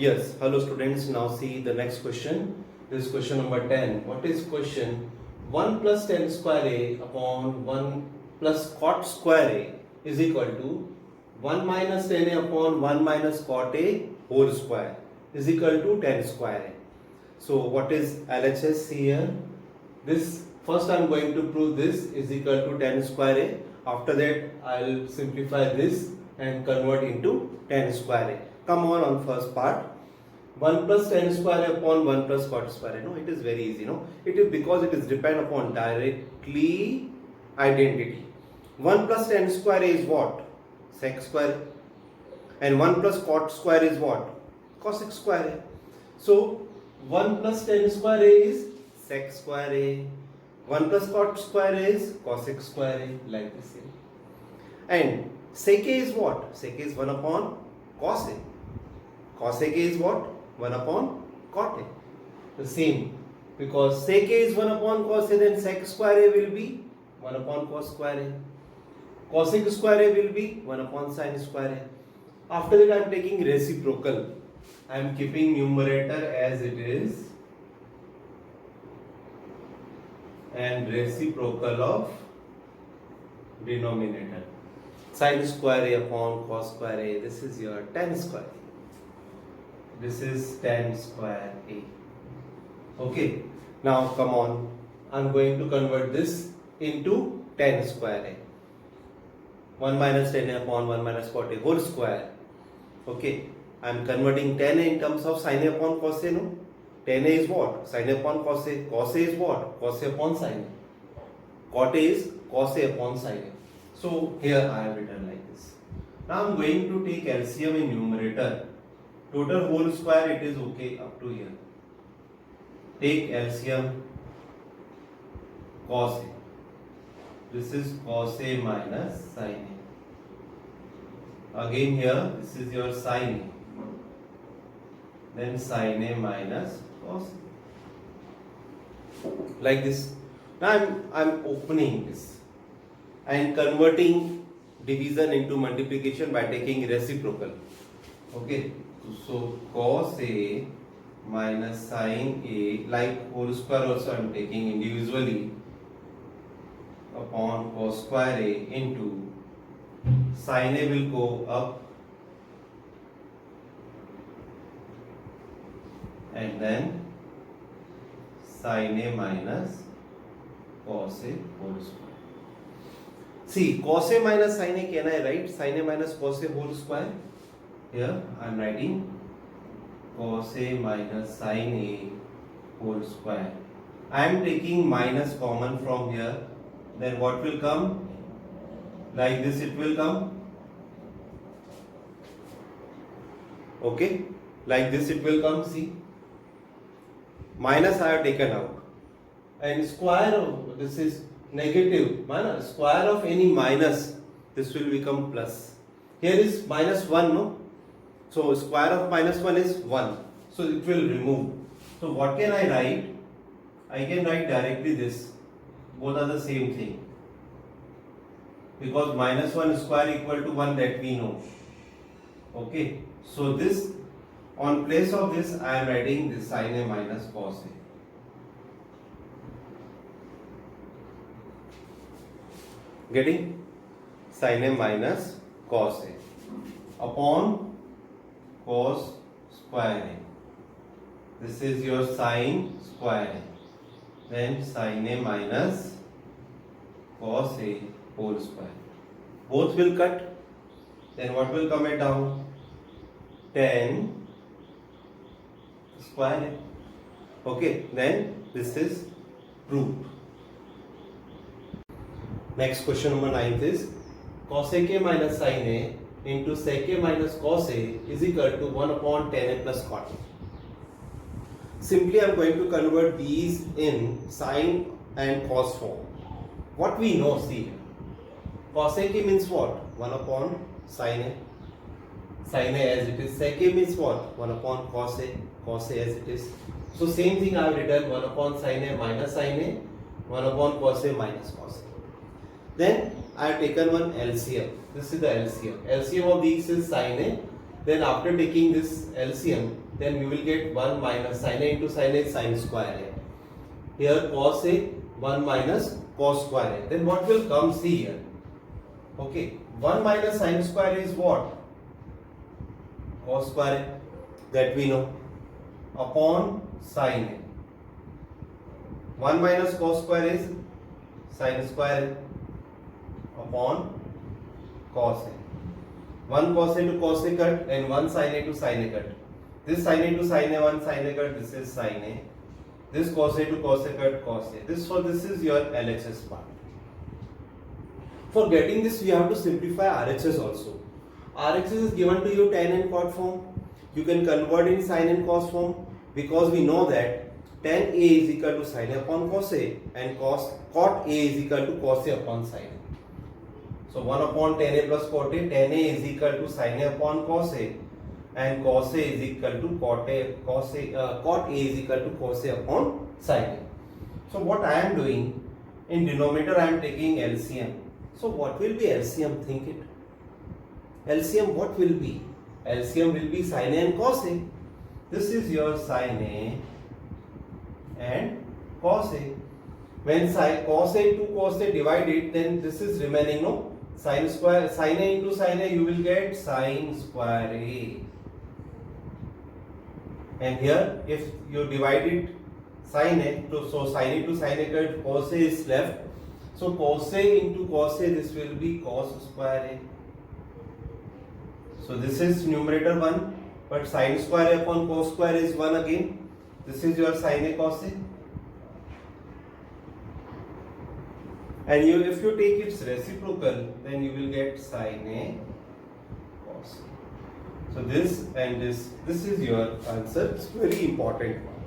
Yes, hello students. Now see the next question. This is question number 10. What is question? 1 plus tan square A upon 1 plus cot square A is equal to 1 minus tan A upon 1 minus cot A whole square is equal to tan square A. So what is LHS here? This first I am going to prove this is equal to tan square A. After that I will simplify this and convert into tan square A. Come on first part. 1 plus tan square upon 1 plus cot square. No, it is very easy. No, it is because it is depend upon directly identity. 1 plus tan square is what? Sec square. And 1 plus cot square is what? Cosec square. So 1 plus tan square is sec square A. 1 plus cot square is cosec square A, like this. And sec A is what? Sec A is 1 upon cos A. Cosec A is what? 1 upon cot A. The same. Because sec A is 1 upon cos A, then sec square A will be 1 upon cos square A. Cosec square A will be 1 upon sin square A. After that I am taking reciprocal. I am keeping numerator as it is and reciprocal of denominator. Sin square A upon cos square A. This is your tan square A. This is tan square A. Okay. Now come on. I am going to convert this into tan square A. 1 minus tan A upon 1 minus cot A whole square. Okay. I am converting tan A in terms of sin A upon cos A. No. Tan A is what? Sin A upon cos A. Cos A is what? Cos A upon sin A. Cot A is cos A upon sin A. So here I have written like this. Now I am going to take LCM in numerator. Total whole square, it is okay up to here. Take LCM cos A. This is cos A minus sin A. Again here, this is your sin A. Then sin A minus cos A. Like this. Now I am opening this and converting division into multiplication by taking reciprocal. Okay. So cos A minus sin A, like whole square also I am taking individually, upon cos square A into sin A will go up and then sin A minus cos A whole square. See, cos A minus sin A, can I write sin A minus cos A whole square? Here I am writing cos A minus sin A whole square. I am taking minus common from here. Then what will come? Like this it will come. Okay. Like this it will come. See. Minus I have taken out. And square of this is negative. Minus square of any minus. This will become plus. Here is minus 1, no? So square of minus 1 is 1. So it will remove. So what can I write? I can write directly this. Both are the same thing. Because minus 1 square equal to 1, that we know. Okay. So this, on place of this, I am writing this sin A minus cos A. Getting? Sin A minus cos A upon cos square A. This is your sin square A. Then sin A minus cos A whole square. Both will cut. Then what will come it down? Tan square A. Okay. Then this is proved. Next question number 9 is cosec A minus sin A into sec A minus cos A is equal to 1 upon tan A plus cot A. Simply I am going to convert these in sin and cos form. What we know, see here. Cosec A means what? 1 upon sin A. Sin A as it is. Sec A means what? 1 upon cos A. Cos A as it is. So same thing I have written 1 upon sin A minus sin A. 1 upon cos A minus cos A. Then I have taken one LCM. This is the LCM. LCM of these is sin A. Then after taking this LCM, then we will get 1 minus sin A into sin A sin square A. Here cos A 1 minus cos square A. Then what will come? See here. Okay, 1 minus sin square A is what? Cos square A, that we know, upon sin A. 1 minus cos square is sin square A upon cos A. 1 cos A to cos A cut and 1 sin A to sin A cut. This sin A to sin A, 1 sin A cut, this is sin A. This cos A to cos A cut, cos A. This is your LHS part. For getting this, we have to simplify RHS also. RHS is given to you tan and cot form. You can convert in sin and cos form, because we know that tan A is equal to sin A upon cos A and cot A is equal to cos A upon sin A. So 1 upon tan A plus cot A, tan A is equal to sin A upon cos A and cos A is equal to cot A is equal to cos A upon sin A. So what I am doing, in denominator I am taking LCM. So what will be LCM? Think it. LCM what will be? LCM will be sin A and cos A. This is your sin A and cos A. When cos A to cos A divided, then this is remaining, no? Sin A into sin A, you will get sin square A. And here, if you divide it sin A, so sin A to sin A cut, cos A is left. So cos A into cos A, this will be cos square A. So this is numerator 1, but sin square A upon cos square is 1 again. This is your sin A cos A. And if you take its reciprocal, then you will get sin A cos A. So this and this is your answer. It's very important one.